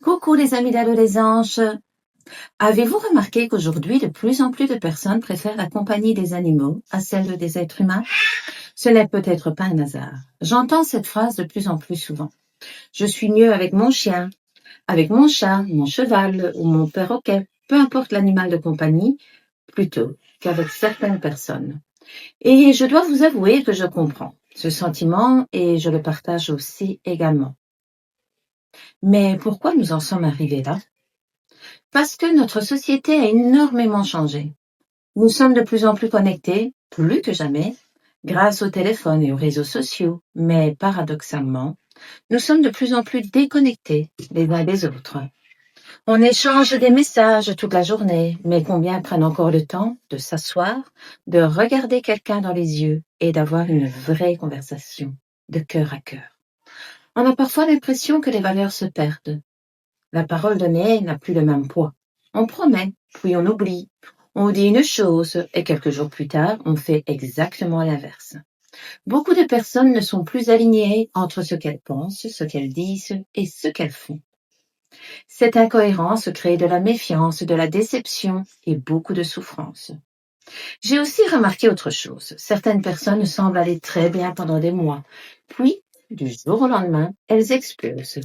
Coucou les amis d'adolescence. Avez-vous remarqué qu'aujourd'hui de plus en plus de personnes préfèrent la compagnie des animaux à celle des êtres humains? Ce n'est peut-être pas un hasard. J'entends cette phrase de plus en plus souvent. Je suis mieux avec mon chien, avec mon chat, mon cheval ou mon perroquet, peu importe l'animal de compagnie, plutôt qu'avec certaines personnes. Et je dois vous avouer que je comprends ce sentiment et je le partage aussi également. Mais pourquoi nous en sommes arrivés là? Parce que notre société a énormément changé. Nous sommes de plus en plus connectés, plus que jamais, grâce au téléphone et aux réseaux sociaux. Mais paradoxalement, nous sommes de plus en plus déconnectés les uns des autres. On échange des messages toute la journée, mais combien prennent encore le temps de s'asseoir, de regarder quelqu'un dans les yeux et d'avoir une vraie conversation, de cœur à cœur. On a parfois l'impression que les valeurs se perdent. La parole donnée n'a plus le même poids. On promet, puis on oublie. On dit une chose et quelques jours plus tard, on fait exactement l'inverse. Beaucoup de personnes ne sont plus alignées entre ce qu'elles pensent, ce qu'elles disent et ce qu'elles font. Cette incohérence crée de la méfiance, de la déception et beaucoup de souffrance. J'ai aussi remarqué autre chose. Certaines personnes semblent aller très bien pendant des mois, puis, du jour au lendemain, elles explosent.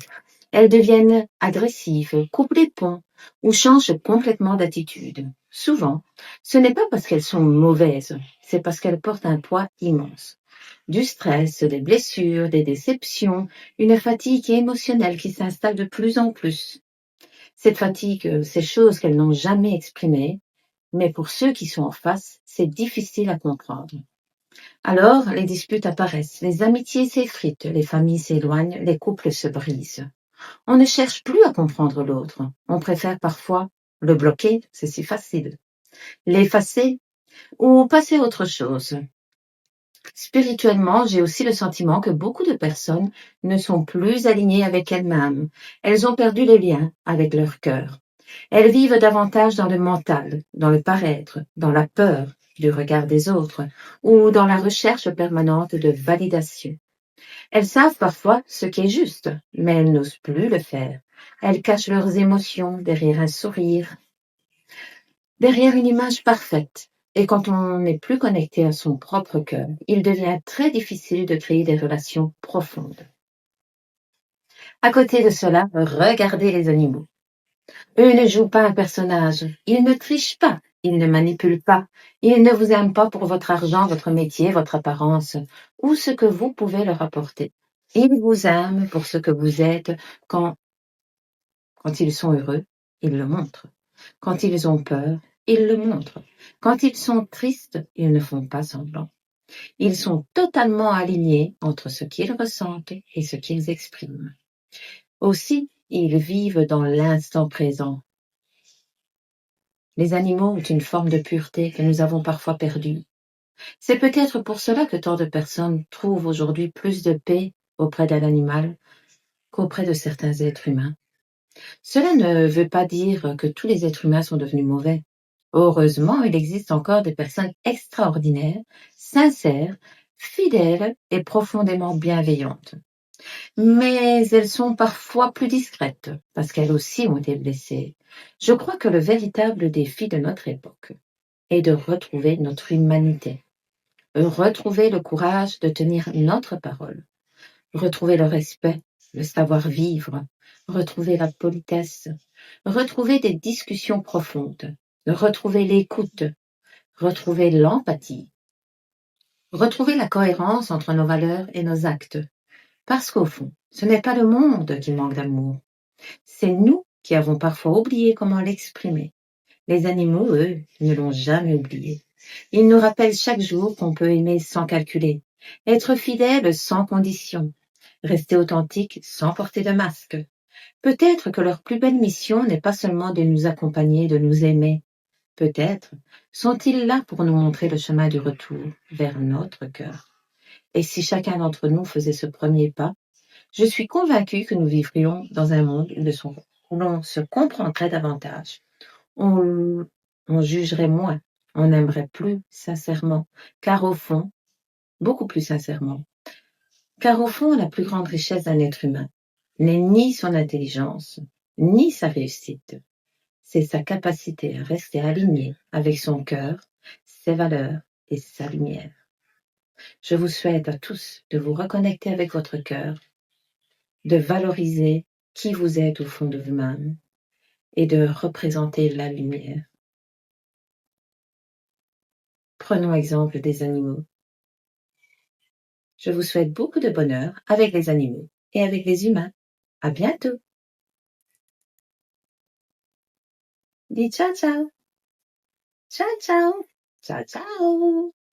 Elles deviennent agressives, coupent les ponts ou changent complètement d'attitude. Souvent, ce n'est pas parce qu'elles sont mauvaises, c'est parce qu'elles portent un poids immense. Du stress, des blessures, des déceptions, une fatigue émotionnelle qui s'installe de plus en plus. Cette fatigue, ces choses qu'elles n'ont jamais exprimées, mais pour ceux qui sont en face, c'est difficile à comprendre. Alors, les disputes apparaissent, les amitiés s'effritent, les familles s'éloignent, les couples se brisent. On ne cherche plus à comprendre l'autre. On préfère parfois le bloquer, c'est si facile, l'effacer ou passer à autre chose. Spirituellement, j'ai aussi le sentiment que beaucoup de personnes ne sont plus alignées avec elles-mêmes. Elles ont perdu le lien avec leur cœur. Elles vivent davantage dans le mental, dans le paraître, dans la peur du regard des autres ou dans la recherche permanente de validation. Elles savent parfois ce qui est juste, mais elles n'osent plus le faire. Elles cachent leurs émotions derrière un sourire, derrière une image parfaite. Et quand on n'est plus connecté à son propre cœur, il devient très difficile de créer des relations profondes. À côté de cela, regardez les animaux. Eux ne jouent pas un personnage, ils ne trichent pas, ils ne manipulent pas, ils ne vous aiment pas pour votre argent, votre métier, votre apparence, ou ce que vous pouvez leur apporter. Ils vous aiment pour ce que vous êtes. Quand ils sont heureux, ils le montrent. Quand ils ont peur, ils le montrent. Quand ils sont tristes, ils ne font pas semblant. Ils sont totalement alignés entre ce qu'ils ressentent et ce qu'ils expriment. Aussi, ils vivent dans l'instant présent. Les animaux ont une forme de pureté que nous avons parfois perdue. C'est peut-être pour cela que tant de personnes trouvent aujourd'hui plus de paix auprès d'un animal qu'auprès de certains êtres humains. Cela ne veut pas dire que tous les êtres humains sont devenus mauvais. Heureusement, il existe encore des personnes extraordinaires, sincères, fidèles et profondément bienveillantes. Mais elles sont parfois plus discrètes, parce qu'elles aussi ont été blessées. Je crois que le véritable défi de notre époque est de retrouver notre humanité, retrouver le courage de tenir notre parole, retrouver le respect, le savoir-vivre, retrouver la politesse, retrouver des discussions profondes, retrouver l'écoute, retrouver l'empathie, retrouver la cohérence entre nos valeurs et nos actes. Parce qu'au fond, ce n'est pas le monde qui manque d'amour, c'est nous qui avons parfois oublié comment l'exprimer. Les animaux, eux, ne l'ont jamais oublié. Ils nous rappellent chaque jour qu'on peut aimer sans calculer, être fidèle sans condition, rester authentique sans porter de masque. Peut-être que leur plus belle mission n'est pas seulement de nous accompagner, de nous aimer. Peut-être sont-ils là pour nous montrer le chemin du retour vers notre cœur. Et si chacun d'entre nous faisait ce premier pas, je suis convaincue que nous vivrions dans un monde où l'on se comprendrait davantage. On jugerait moins, on aimerait plus sincèrement, car au fond, beaucoup plus sincèrement, car au fond, la plus grande richesse d'un être humain n'est ni son intelligence, ni sa réussite. C'est sa capacité à rester aligné avec son cœur, ses valeurs et sa lumière. Je vous souhaite à tous de vous reconnecter avec votre cœur, de valoriser qui vous êtes au fond de vous-même et de représenter la lumière. Prenons exemple des animaux. Je vous souhaite beaucoup de bonheur avec les animaux et avec les humains. À bientôt. Dis ciao ciao. Ciao ciao. Ciao ciao.